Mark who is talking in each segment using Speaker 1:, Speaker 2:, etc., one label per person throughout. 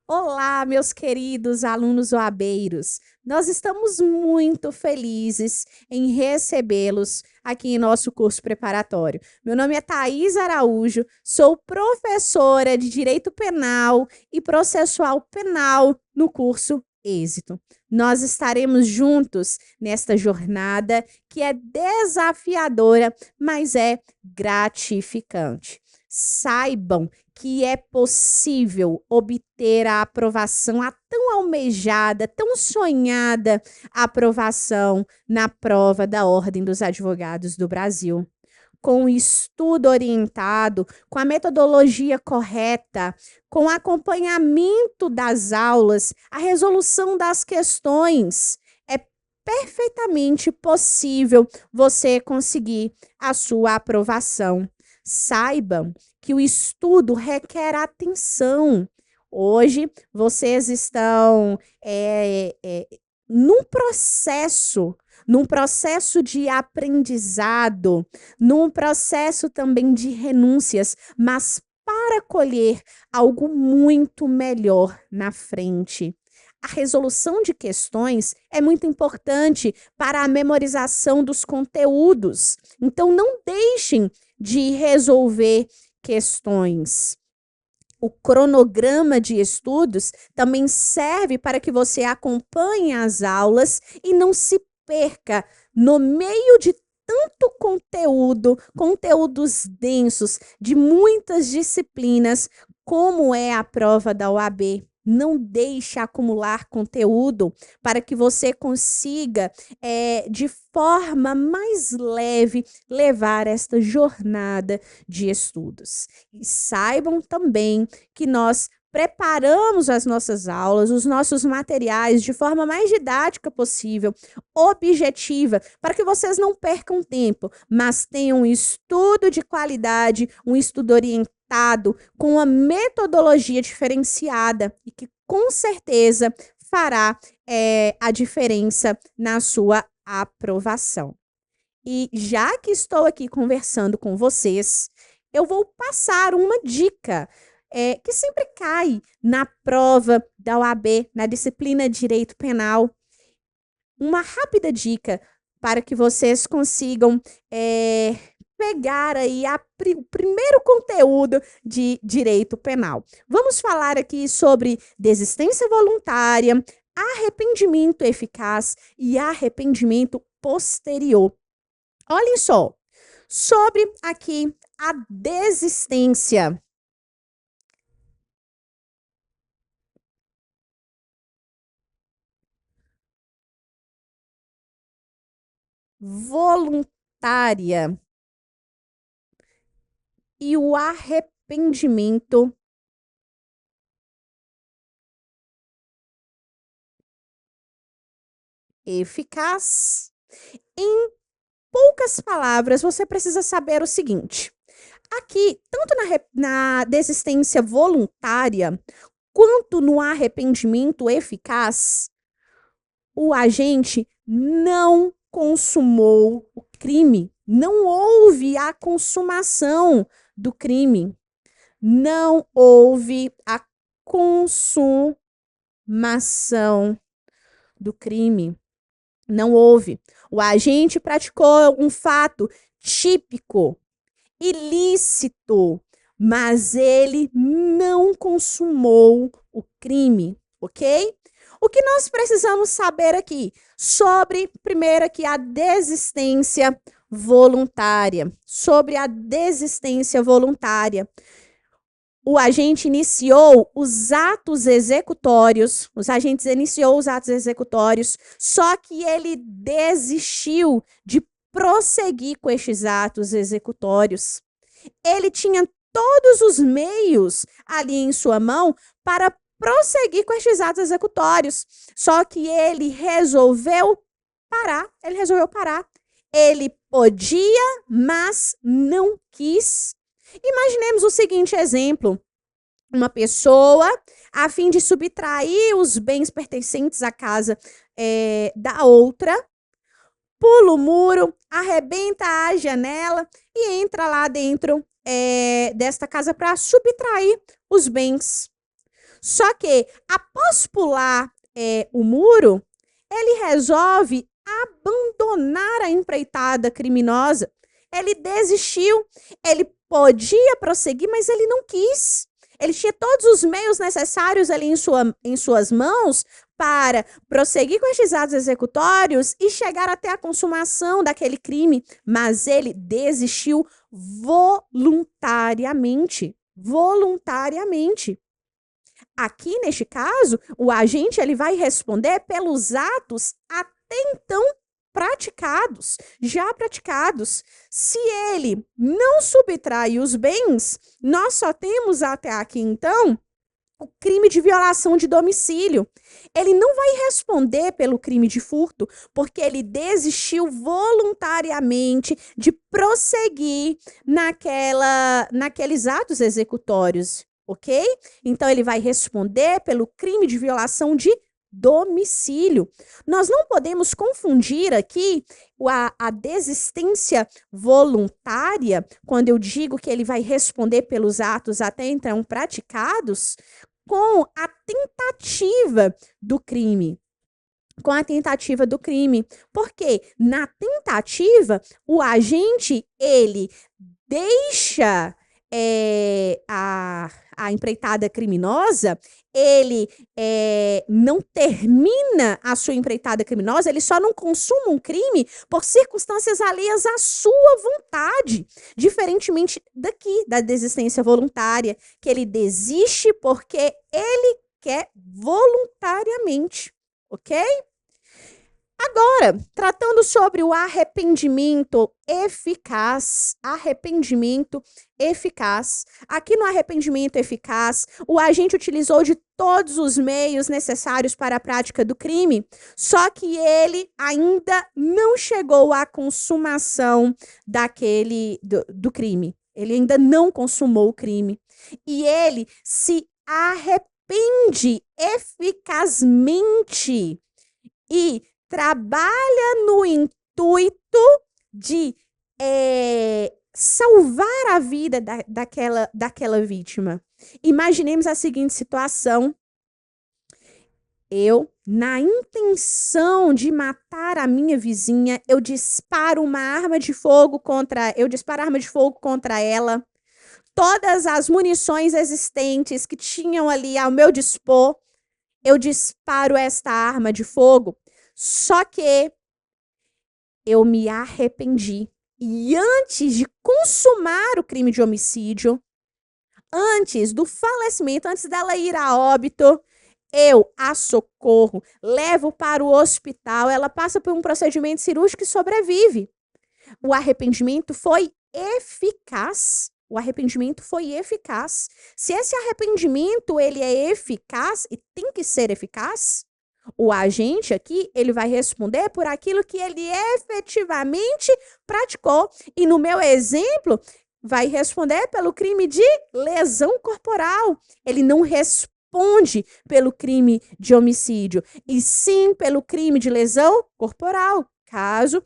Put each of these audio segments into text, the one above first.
Speaker 1: Olá, meus queridos alunos OABeiros. Nós estamos muito felizes em recebê-los aqui em nosso curso preparatório. Meu nome é Thaís Araújo, sou professora de Direito Penal e Processual Penal no curso Êxito. Nós estaremos juntos nesta jornada que é desafiadora, mas é gratificante. Saibam que é possível obter a aprovação, a tão almejada, tão sonhada aprovação na prova da Ordem dos Advogados do Brasil. Com o estudo orientado, com a metodologia correta, com o acompanhamento das aulas, a resolução das questões, é perfeitamente possível você conseguir a sua aprovação. Saibam que o estudo requer atenção. Hoje, vocês estão num processo, num processo de aprendizado, num processo também de renúncias, mas para colher algo muito melhor na frente. A resolução de questões é muito importante para a memorização dos conteúdos. Então, não deixem de resolver questões. O cronograma de estudos também serve para que você acompanhe as aulas e não se perca no meio de tanto conteúdo, conteúdos densos, de muitas disciplinas, como é a prova da OAB. Não deixe acumular conteúdo para que você consiga, de forma mais leve, levar esta jornada de estudos. E saibam também que nós preparamos as nossas aulas, os nossos materiais de forma mais didática possível, objetiva, para que vocês não percam tempo, mas tenham um estudo de qualidade, um estudo orientado, com uma metodologia diferenciada e que com certeza fará a diferença na sua aprovação. E já que estou aqui conversando com vocês, eu vou passar uma dica que sempre cai na prova da OAB, na disciplina de Direito Penal. Uma rápida dica para que vocês consigam pegar aí o primeiro conteúdo de Direito Penal. Vamos falar aqui sobre desistência voluntária, arrependimento eficaz e arrependimento posterior. Olhem só, sobre aqui a desistência voluntária e o arrependimento eficaz. Em poucas palavras, você precisa saber o seguinte: aqui, tanto na desistência voluntária quanto no arrependimento eficaz, o agente não consumou o crime, não houve a consumação do crime, não houve a consumação do crime. Não houve. O agente praticou um fato típico, ilícito, mas ele não consumou o crime, ok? O que nós precisamos saber aqui sobre, primeiro aqui, a desistência voluntária. Sobre a desistência voluntária. O agente iniciou os atos executórios, só que ele desistiu de prosseguir com estes atos executórios. Ele tinha todos os meios ali em sua mão para prosseguir com estes atos executórios, só que ele resolveu parar. Ele podia, mas não quis. Imaginemos o seguinte exemplo: uma pessoa, a fim de subtrair os bens pertencentes à casa da outra, pula o muro, arrebenta a janela e entra lá dentro desta casa para subtrair os bens. Só que, após pular o muro, ele resolve abandonar a empreitada criminosa. Ele desistiu. Ele podia prosseguir, mas ele não quis. Ele tinha todos os meios necessários ali em suas mãos para prosseguir com estes atos executórios e chegar até a consumação daquele crime, mas ele desistiu voluntariamente. Voluntariamente. Aqui, neste caso, o agente ele vai responder pelos atos até então praticados, já praticados. Se ele não subtrai os bens, nós só temos até aqui, então, o crime de violação de domicílio. Ele não vai responder pelo crime de furto, porque ele desistiu voluntariamente de prosseguir naqueles atos executórios, ok? Então, ele vai responder pelo crime de violação de domicílio. Nós não podemos confundir aqui a desistência voluntária, quando eu digo que ele vai responder pelos atos até então praticados, com a tentativa do crime. Com a tentativa do crime. Porque na tentativa, o agente, ele deixa a empreitada criminosa, ele não termina a sua empreitada criminosa, ele só não consuma um crime por circunstâncias alheias à sua vontade, diferentemente daqui, da desistência voluntária, que ele desiste porque ele quer voluntariamente, ok? Agora, tratando sobre o arrependimento eficaz, aqui no arrependimento eficaz, o agente utilizou de todos os meios necessários para a prática do crime, só que ele ainda não chegou à consumação do crime. Ele ainda não consumou o crime. E ele se arrepende eficazmente e trabalha no intuito de salvar a vida daquela vítima. Imaginemos a seguinte situação. Eu, na intenção de matar a minha vizinha, eu disparo a arma de fogo contra ela. Todas as munições existentes que tinham ali ao meu dispor, eu disparo esta arma de fogo. Só que eu me arrependi. E antes de consumar o crime de homicídio, antes do falecimento, antes dela ir a óbito, eu a socorro, levo para o hospital, ela passa por um procedimento cirúrgico e sobrevive. O arrependimento foi eficaz. O arrependimento foi eficaz. Se esse arrependimento ele é eficaz e tem que ser eficaz, o agente aqui, ele vai responder por aquilo que ele efetivamente praticou. E no meu exemplo, vai responder pelo crime de lesão corporal. Ele não responde pelo crime de homicídio, e sim pelo crime de lesão corporal, caso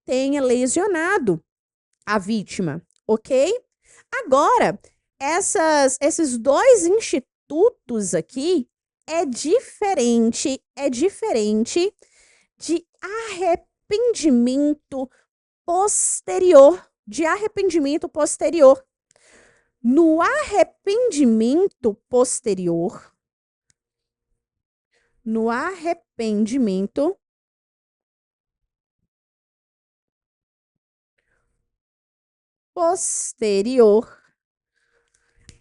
Speaker 1: tenha lesionado a vítima, ok? Agora, esses dois institutos aqui, é diferente de arrependimento posterior. No arrependimento posterior,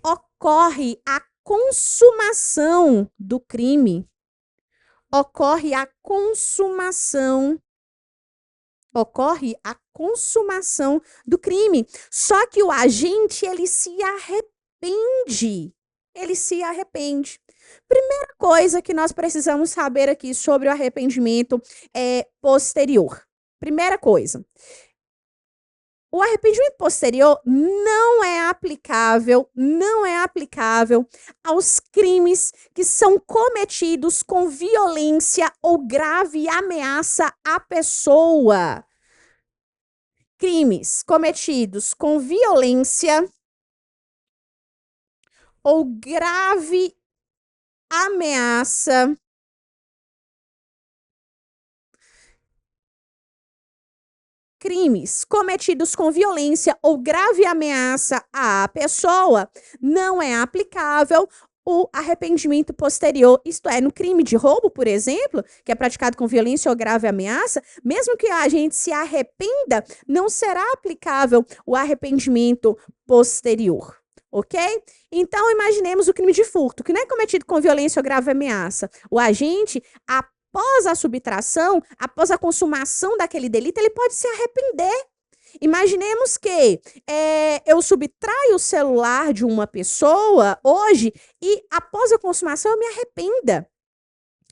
Speaker 1: ocorre a consumação do crime. Ocorre a consumação do crime. Só que o agente, ele se arrepende. Primeira coisa que nós precisamos saber aqui sobre o arrependimento posterior. Primeira coisa. O arrependimento posterior não é aplicável aos crimes que são cometidos com violência ou grave ameaça à pessoa. Crimes cometidos com violência ou grave ameaça crimes cometidos com violência ou grave ameaça à pessoa, não é aplicável o arrependimento posterior, isto é, no crime de roubo, por exemplo, que é praticado com violência ou grave ameaça, mesmo que a gente se arrependa, não será aplicável o arrependimento posterior, ok? Então, imaginemos o crime de furto, que não é cometido com violência ou grave ameaça. O agente, após a subtração, após a consumação daquele delito, ele pode se arrepender. Imaginemos que eu subtraio o celular de uma pessoa hoje e após a consumação eu me arrependa.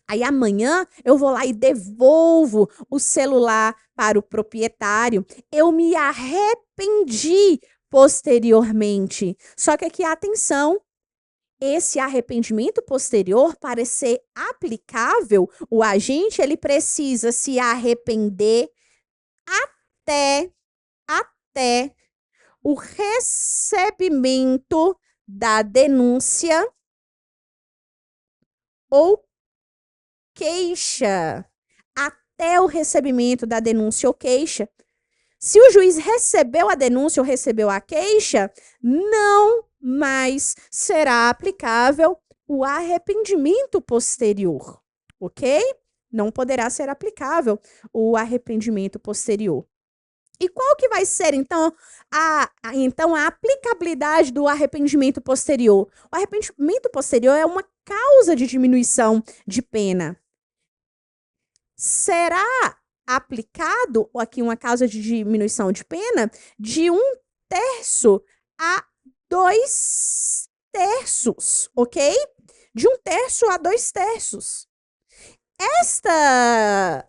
Speaker 1: Aí amanhã eu vou lá e devolvo o celular para o proprietário. Eu me arrependi posteriormente. Só que aqui, atenção, esse arrependimento posterior, para ser aplicável, o agente ele precisa se arrepender até o recebimento da denúncia ou queixa. Até o recebimento da denúncia ou queixa. Se o juiz recebeu a denúncia ou recebeu a queixa, não mais será aplicável o arrependimento posterior, ok? Não poderá ser aplicável o arrependimento posterior. E qual que vai ser, então, a aplicabilidade do arrependimento posterior? O arrependimento posterior é uma causa de diminuição de pena. Será aplicado, aqui uma causa de diminuição de pena, de 1/3 a 2/3, ok? De 1/3 a 2/3. Esta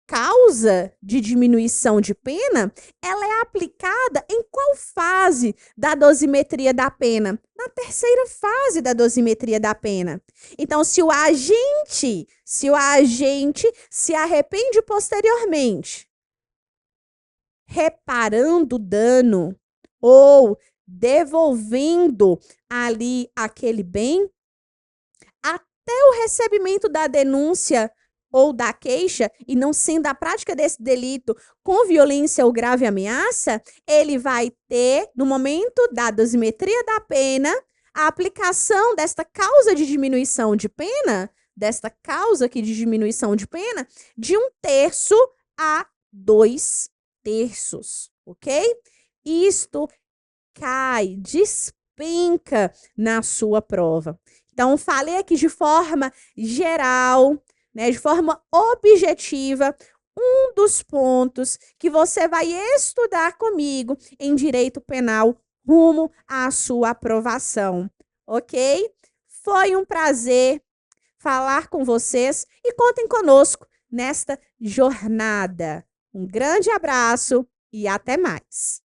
Speaker 1: causa de diminuição de pena, ela é aplicada em qual fase da dosimetria da pena? Na terceira fase da dosimetria da pena. Então, se o agente se arrepende posteriormente, reparando o dano ou devolvendo ali aquele bem, até o recebimento da denúncia ou da queixa, e não sendo a prática desse delito com violência ou grave ameaça, ele vai ter, no momento da dosimetria da pena, a aplicação desta causa de diminuição de pena, de 1/3 a 2/3, ok? Isto cai, despenca na sua prova. Então, falei aqui de forma geral, né, de forma objetiva, um dos pontos que você vai estudar comigo em direito penal rumo à sua aprovação, ok? Foi um prazer falar com vocês e contem conosco nesta jornada. Um grande abraço e até mais.